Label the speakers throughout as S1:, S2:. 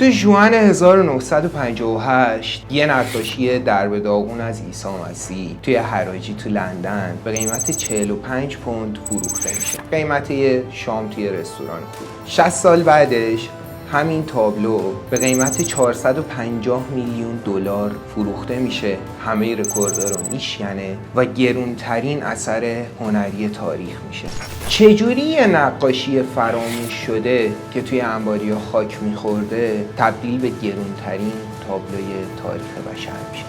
S1: تو ژوئن 1958 یه نقاشی درب داغون از عیسی مسیح توی حراجی تو لندن به قیمت 45 پوند فروخته میشه. قیمت یه شام توی رستوران خوب. 60 سال بعدش همین تابلو به قیمت 450 میلیون دلار فروخته میشه. همه رکوردها رو میشکنه و گرونترین اثر هنری تاریخ میشه. چجوری یه نقاشی فراموش شده که توی انباریا خاک میخورده تبدیل به گرونترین تابلوی تاریخ بشر میشه؟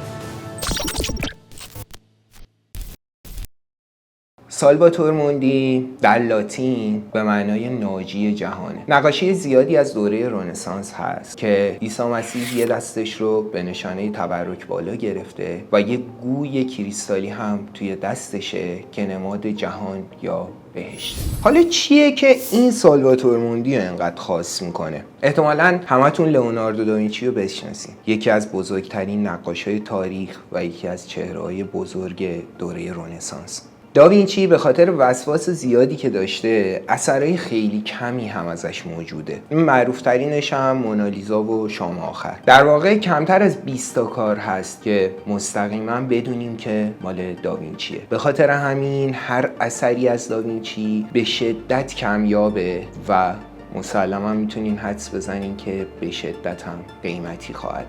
S1: سالواتور موندی در لاتین به معنای ناجی جهانه. نقاشی زیادی از دوره رنسانس هست که عیسی مسیح یه دستش رو به نشانه تبرک بالا گرفته و یه گوی کریستالی هم توی دستشه که نماد جهان یا بهشت. حالا چیه که این سالواتور موندی رو اینقدر خاص میکنه؟ احتمالاً همتون لئوناردو داوینچی رو بشناسین. یکی از بزرگترین نقاشای تاریخ و یکی از چهره‌های بزرگ دوره رنسانس. داوینچی به خاطر وسواس زیادی که داشته اثرهای خیلی کمی هم ازش موجوده. معروف ترینش هم مونالیزا و شام آخر. در واقع کمتر از 20 تا کار هست که مستقیما بدونیم که مال داوینچیه. به خاطر همین هر اثری از داوینچی به شدت کمیابه و مسلما میتونین حدس بزنین که به شدت هم قیمتی خواهد.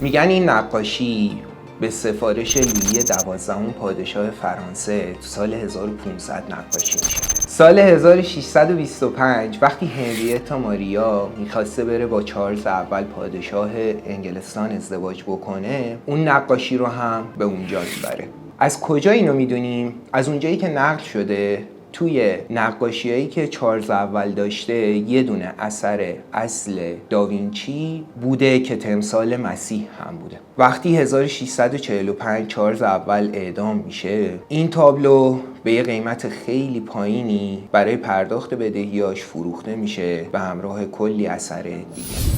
S1: میگن این نقاشی به سفارش لویی 12 پادشاه فرانسه تو سال 1500 نقاشی میشه. سال 1625 وقتی هنریتا ماریا میخواسته بره با چارلز اول پادشاه انگلستان ازدواج بکنه، اون نقاشی رو هم به اونجا میبره. از کجا اینو میدونیم؟ از اونجایی که نقل شده توی نقاشیایی که چارلز اول داشته یه دونه اثر اصل داوینچی بوده که تمثال مسیح هم بوده. وقتی 1645 چارلز اول اعدام میشه، این تابلو به یه قیمت خیلی پایینی برای پرداخت بدهیاش فروخته میشه به همراه کلی اثر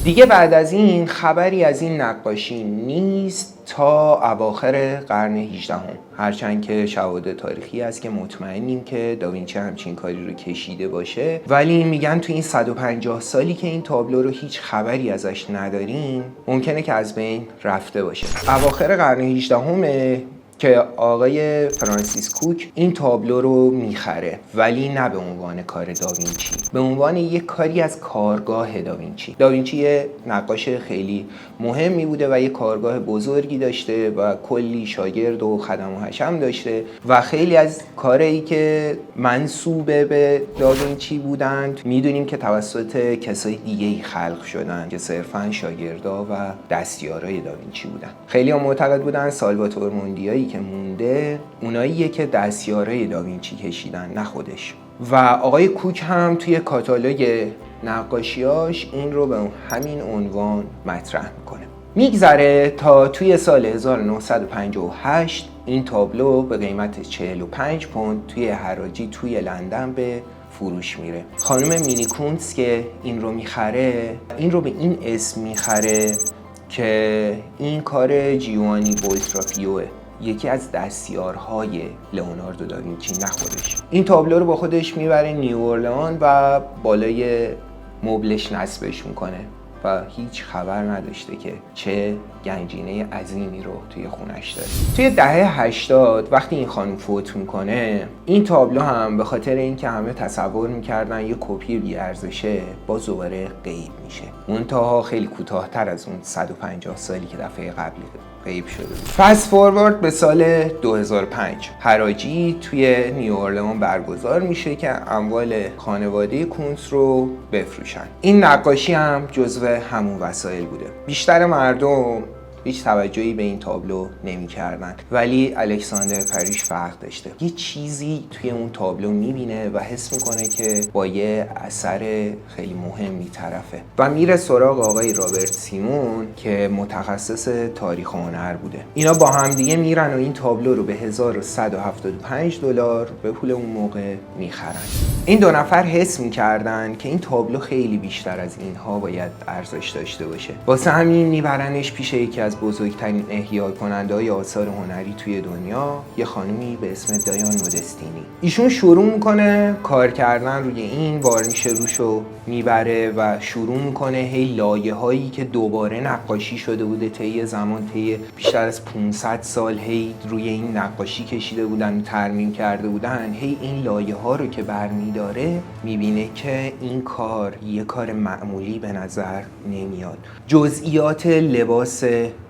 S1: دیگه بعد از این خبری از این نقاشی نیست تا اواخر قرن 18 هرچند که شواهد تاریخی هست که مطمئنیم که داوینچی همچین کاری رو کشیده باشه، ولی میگن تو این 150 سالی که این تابلو رو هیچ خبری ازش نداریم ممکنه که از بین رفته باشه. اواخر قرن 18 که آقای فرانسیس کوک این تابلو رو میخره، ولی نه به عنوان کار داوینچی، به عنوان یک کاری از کارگاه داوینچی. داوینچی یه نقاش خیلی مهمی بوده و یه کارگاه بزرگی داشته و کلی شاگرد و خدم و حشم داشته و خیلی از کارهایی که منسوب به داوینچی بودند میدونیم که توسط کسای دیگه‌ای خلق شدن که صرفاً شاگردا و دستیارای داوینچی بودن. خیلی هم معتقد بودن سالواتور موندیایی که مونده اوناییه که دستیارای داوینچی کشیدن، نه خودش. و آقای کوک هم توی کاتالوگ نقاشیاش این رو به همین عنوان مطرح میکنه. میگذره تا توی سال 1958 این تابلو به قیمت 45 پوند توی حراجی توی لندن به فروش میره. خانم مینی کونتس که این رو میخره، این رو به این اسم میخره که این کار جیوانی بولترافیوه، یکی از دستیارهای لئوناردو داوینچی، نه خودش. این تابلو رو با خودش میبره نیو اورلئان و بالای مبلش نصبش میکنه و هیچ خبر نداشته که چه گنجینه عظیمی رو توی خونش داره. توی دهه 80 وقتی این خانم فوت میکنه، این تابلو هم به خاطر اینکه همه تصور میکردن یه کپی بی‌ارزشه باز دوباره غیب میشه. منتها خیلی کوتاه‌تر از اون 150 سالی که دفعه قبلی غیب شده بود. فست فوروارد به سال 2005 حراجی توی نیو اورلئان برگزار میشه که اموال خانواده کونتس رو بفروشن. این نقاشی هم جزو همون وسایل بوده. بیشتر مردم هیچ توجهی به این تابلو نمی‌کردن، ولی الکساندر پریش فرق داشته. یه چیزی توی اون تابلو می‌بینه و حس می‌کنه که با یه اثر خیلی مهمی طرفه و میره سراغ آقای رابرت سیمون که متخصص تاریخ هنر بوده. اینا با هم دیگه میرن و این تابلو رو به 1175 دلار به پول اون موقع میخرن. این دو نفر حس می‌کردن که این تابلو خیلی بیشتر از اینها باید ارزش داشته باشه. واسه همین میبرنش پیش یکی از از بزرگترین احیا کننده‌های آثار هنری توی دنیا، یه خانومی به اسم دایان مودستینی. ایشون شروع میکنه کار کردن روی این وارنیش روشو میبره و شروع میکنه هی لایه هایی که دوباره نقاشی شده بوده طی زمان، طی بیشتر از 500 سال هی روی این نقاشی کشیده بودن، ترمیم کرده بودن، هی این لایه ها رو که برمیداره میبینه که این کار یه کار معمولی به نظر نمیاد. جزئیات لباس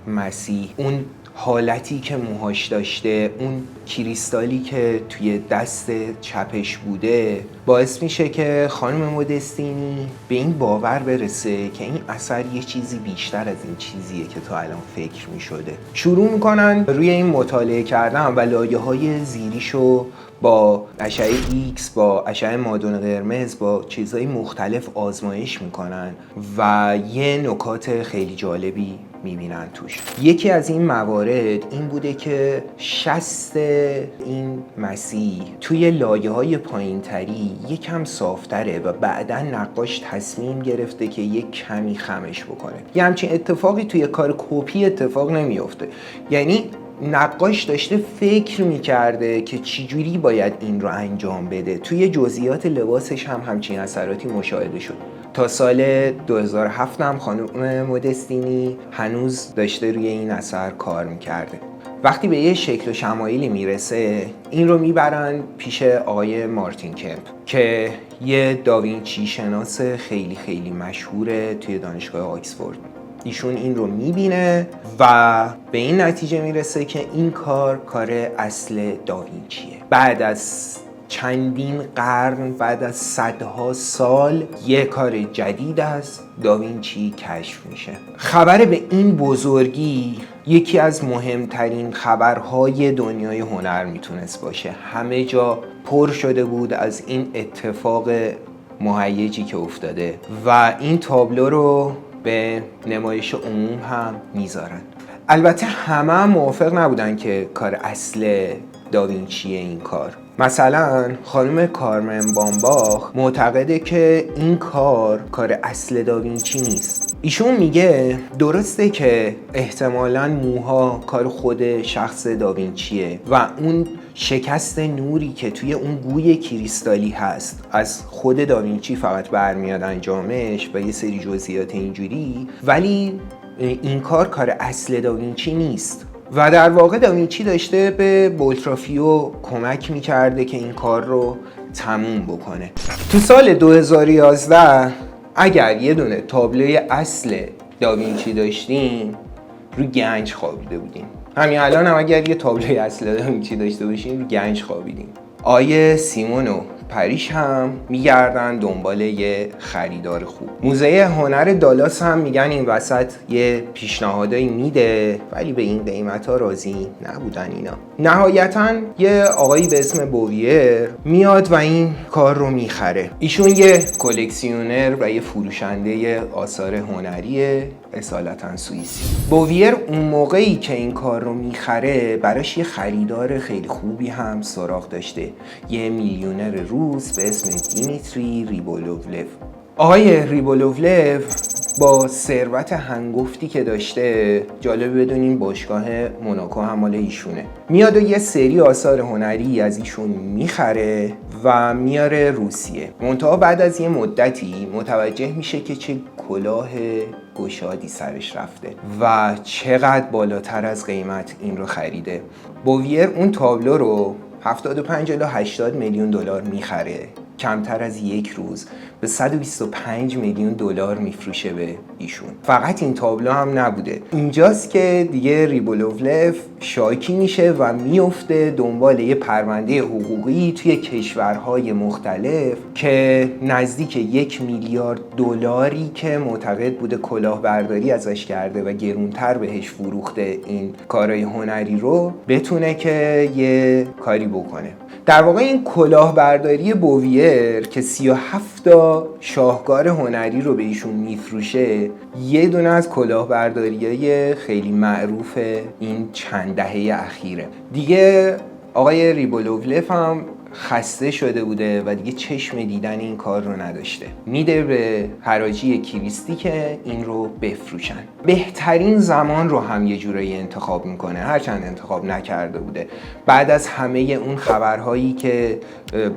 S1: مسیح، اون حالتی که موهاش داشته، اون کریستالی که توی دست چپش بوده، باعث میشه که خانم مودستینی به این باور برسه که این اثر یه چیزی بیشتر از این چیزیه که تا الان فکر میشده. شروع میکنن روی این مطالعه کردن و لایه‌های زیریشو با اشعه ایکس، با اشعه مادون قرمز، با چیزهای مختلف آزمایش میکنن و یه نکات خیلی جالبی میبینن توش. یکی از این موارد این بوده که شست این مسیح توی لایه‌های پایین‌تری یکم صافتره و بعداً نقاش تصمیم گرفته که یک کمی خمش بکنه. یه همچین اتفاقی توی کار کپی اتفاق نمیفته. یعنی نقاش داشته فکر میکرده که چجوری باید این رو انجام بده. توی جزئیات لباسش هم همچین اثراتی مشاهده شد. تا سال 2007 هم خانم مودستینی هنوز داشته روی این اثر کار میکرده. وقتی به یه شکل و شمایلی میرسه، این رو میبرن پیش آقای مارتین کمپ که یه داوینچی شناس خیلی خیلی مشهوره توی دانشگاه آکسفورد. ایشون این رو میبینه و به این نتیجه میرسه که این کار اصل داوینچیه. بعد از چندین قرن، بعد از صدها سال، یه کار جدید از داوینچی کشف میشه. خبر به این بزرگی یکی از مهمترین خبرهای دنیای هنر میتونست باشه. همه جا پر شده بود از این اتفاق مهیجی که افتاده و این تابلو رو به نمایش عموم هم میذارن. البته همه هم موافق نبودن که کار اصل داوینچیه این کار. مثلا خانم کارمن بامباخ معتقده که این کار اصل داوینچی نیست. ایشون میگه درسته که احتمالاً موها کار خود شخص داوینچیه و اون شکست نوری که توی اون گوی کریستالی هست از خود داوینچی فقط برمیاد انجامش و یه سری جزئیات اینجوری، ولی این کار اصل داوینچی نیست. و در واقع داوینچی داشته به بولترافیو کمک میکرده که این کار رو تموم بکنه. تو سال 2011 اگر یه دونه تابلوی اصل داوینچی داشتیم، رو گنج خوابیده بودیم. همین الان هم اگر یه تابلوی اصل داوینچی داشته باشیم، رو گنج خوابیدیم. آیه سیمون و پریش هم میگردن دنبال یه خریدار خوب. موزه هنر دالاس هم میگن این وسط یه پیشنهادایی میده، ولی به این قیمتا راضی نبودن اینا. نهایتاً یه آقایی به اسم بوویر میاد و این کار رو میخره. ایشون یه کلکسیونر و یه فروشنده آثار هنریه، اصالتاً سوئیسی. بوویر اون موقعی که این کار رو میخره براش یه خریدار خیلی خوبی هم سراغ داشته، یه میلیونر روس به اسم دیمیتری ریبولوولف. آقای ریبولوولف با ثروت هنگفتی که داشته، جالب بدونیم باشگاه موناکو هم مال ایشونه، میاد و یه سری آثار هنری از ایشون میخره و میاره روسیه. منتها بعد از یه مدتی متوجه میشه که چه کلاه گشادی سرش رفته و چقدر بالاتر از قیمت این رو خریده. بوویر اون تابلو رو 75 الی 80 میلیون دلار میخره، کمتر از یک روز به 125 میلیون دلار میفروشه به ایشون. فقط این تابلو هم نبوده. اینجاست که دیگه ریبولوولف شاکی میشه و میفته دنبال یه پرونده حقوقی توی کشورهای مختلف که نزدیک 1 میلیارد دلاری که معتقد بوده کلاهبرداری ازش کرده و گرونتر بهش فروخته این کارهای هنری رو، بتونه که یه کاری بکنه. در واقع این کلاهبرداری بوویر که 37 تا شاهکار هنری رو به ایشون میفروشه، یه دونه از کلاهبرداری‌های خیلی معروف این چند دهه اخیره. دیگه آقای ریبولوولف هم خسته شده بوده و دیگه چشم دیدن این کار رو نداشته. میده به حراجی کریستی که این رو بفروشن. بهترین زمان رو هم یه جورایی انتخاب میکنه، هرچند انتخاب نکرده بوده. بعد از همه اون خبرهایی که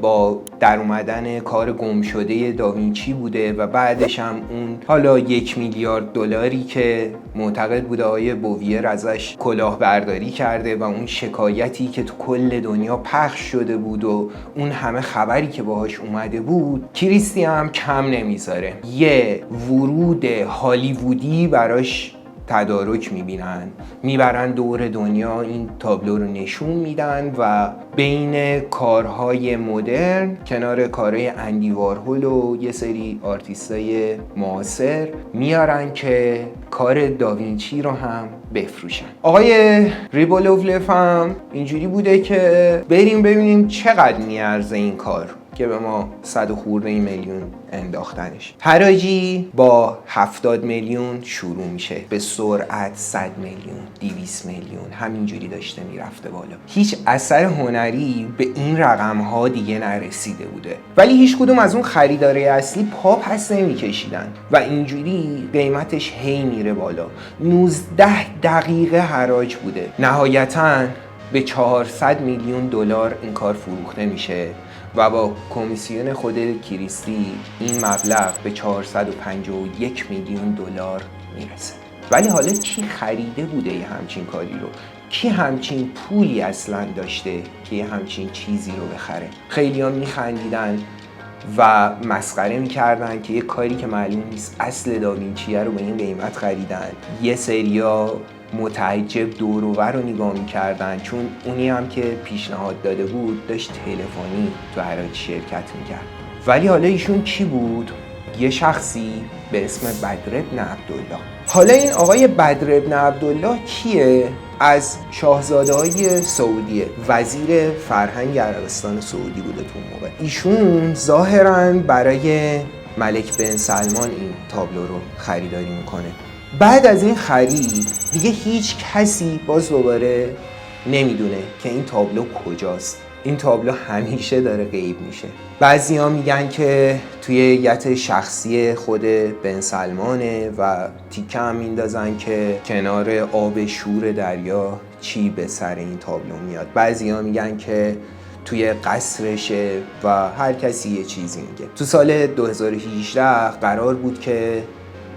S1: با در اومدن کار گم شده داوینچی بوده و بعدش هم اون حالا 1 میلیارد دلاری که معتقد بوده آقای بوویر ازش کلاهبرداری کرده و اون شکایتی که تو کل دنیا پخش شده بود و اون همه خبری که باهاش اومده بود، کریستی هم کم نمیذاره. یه ورود هالیوودی براش تدارک میبرن دور دنیا، این تابلو رو نشون میدن و بین کارهای مدرن کنار کارهای اندی وارهول و یه سری آرتیستای معاصر میارن که کار داوینچی رو هم بفروشن. آقای ریبولوف هم اینجوری بوده که بریم ببینیم چقدر میارزه این کار که به ما 100 خورده میلیون انداختنش. حراجی با 70 میلیون شروع میشه، به سرعت 100 میلیون، 200 میلیون، همینجوری داشته میرفته بالا. هیچ اثر هنری به این رقم ها دیگه نرسیده بوده، ولی هیچ کدوم از اون خریدارای اصلی پا پس نمیکشیدن و اینجوری قیمتش هی میره بالا. 19 دقیقه حراج بوده. نهایتاً به 400 میلیون دلار این کار فروخته میشه و با کمیسیون خود کریستی این مبلغ به 451 میلیون دلار میرسه. ولی حالا کی خریده بوده یه همچین کاری رو؟ کی همچین پولی اصلا داشته که یه همچین چیزی رو بخره؟ خیلی ها میخندیدن و مسخره میکردن که یه کاری که معلوم نیست اصل داوینچیه رو به این قیمت خریدن. یه سریا متعجب دور و بر رو نگاه میکردن، چون اونی هم که پیشنهاد داده بود داشت تلفنی تو حراج شرکت میکرد. ولی حالا ایشون کی بود؟ یه شخصی به اسم بدر بن عبدالله. حالا این آقای بدر بن عبدالله کیه؟ از شاهزاده‌های سعودیه، وزیر فرهنگ عربستان سعودی بوده تو اون موقع. ایشون ظاهراً برای ملک بن سلمان این تابلو رو خریداری میکنه. بعد از این خرید دیگه هیچ کسی باز دوباره نمیدونه که این تابلو کجاست. این تابلو همیشه داره غیب میشه. بعضیا میگن که توی یت شخصی خود بن سلمانه و تیکه هم میندازن که کنار آب شور دریا چی به سر این تابلو میاد. بعضیا میگن که توی قصرشه و هر کسی یه چیزی میگه. تو سال 2018 قرار بود که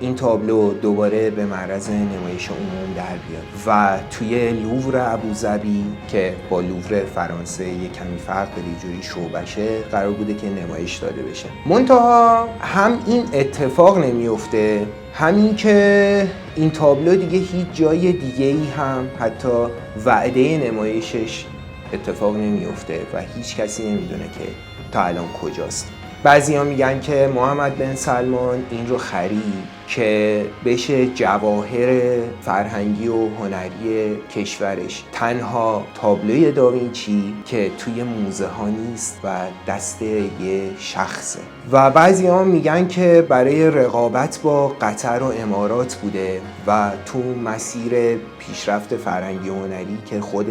S1: این تابلو دوباره به معرض نمایش عموم در بیاد و توی لوور ابوظبی که با لوور فرانسه یک کمی فرق داره، جوری شعبشه، قرار بوده که نمایش داده بشه. منتها هم این اتفاق نمیفته، همین که این تابلو دیگه هیچ جای دیگه ای هم حتی وعده نمایشش اتفاق نمیفته و هیچ کسی نمیدونه که تا الان کجاست. بعضیا میگن که محمد بن سلمان این رو خرید که بشه جواهر فرهنگی و هنری کشورش. تنها تابلوی داوینچی که توی موزه ها نیست و دست یه شخصه. و بعضیا میگن که برای رقابت با قطر و امارات بوده و تو مسیر پیشرفت فرهنگی و هنری که خود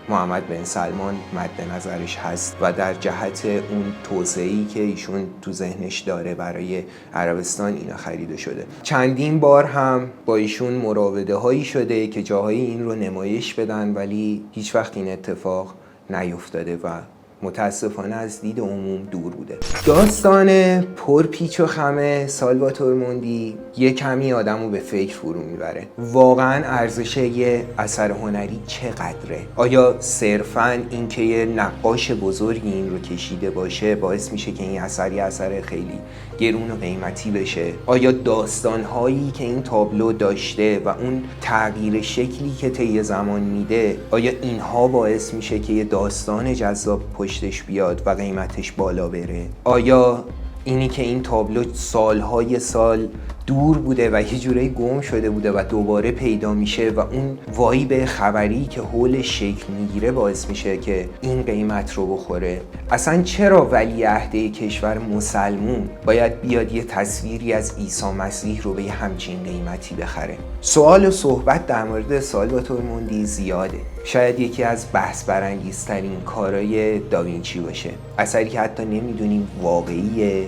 S1: محمد بن سلمان مد نظرش هست و در جهت اون توسعه‌ای که ایشون تو ذهنش داره برای عربستان اینا خریده شده. چندین بار هم با ایشون مراوده هایی شده که جاهای این رو نمایش بدن، ولی هیچ وقت این اتفاق نیفتاده و متاسفانه از دید عموم دور بوده. داستان پرپیچ و خم سالواتور موندی یه کمی آدمو به فکر فرو میبره. واقعا ارزش یه اثر هنری چقدره؟ آیا صرفاً اینکه یه نقاش بزرگی این رو کشیده باشه باعث میشه که این اثر خیلی گرون و قیمتی بشه؟ آیا داستانهایی که این تابلو داشته و اون تغییر شکلی که طی زمان میده، آیا اینها باعث میشه که یه داستان جذاب پشتش بیاد و قیمتش بالا بره؟ آیا اینی که این تابلو سالهای سال دور بوده و یه جورایی گم شده بوده و دوباره پیدا میشه و اون وایب خبری که حولش شکل میگیره باعث میشه که این قیمت رو بخوره. اصلا چرا ولیعهد کشور مسلمون باید بیاد یه تصویری از عیسی مسیح رو به یه همچین قیمتی بخره؟ سوال و صحبت در مورد سالواتور موندی زیاده. شاید یکی از بحث برانگیزترین کارهای داوینچی باشه، اثری که حتی نمیدونیم واقعیه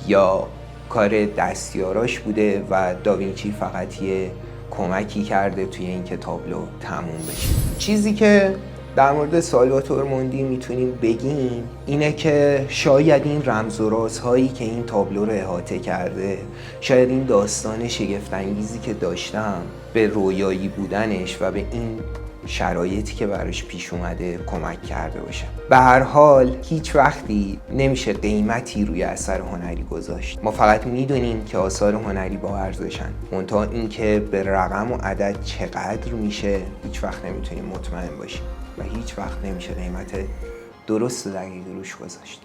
S1: یا کار دستیاراش بوده و داوینچی فقط یه کمکی کرده توی این که تابلو تموم بشه. چیزی که در مورد سالواتور موندی میتونیم بگیم اینه که شاید این رمز و رازهایی که این تابلو رو احاطه کرده، شاید این داستان شگفت‌انگیزی که داشتم به رویایی بودنش و به این شرایطی که براش پیش اومده کمک کرده باشه. به هر حال هیچ وقتی نمیشه قیمتی روی اثر هنری گذاشت. ما فقط میدونیم که آثار هنری با ارزشن، منتها این که به رقم و عدد چقدر میشه هیچ وقت نمیتونیم مطمئن باشیم و هیچ وقت نمیشه قیمت درست و دقیق روش گذاشت.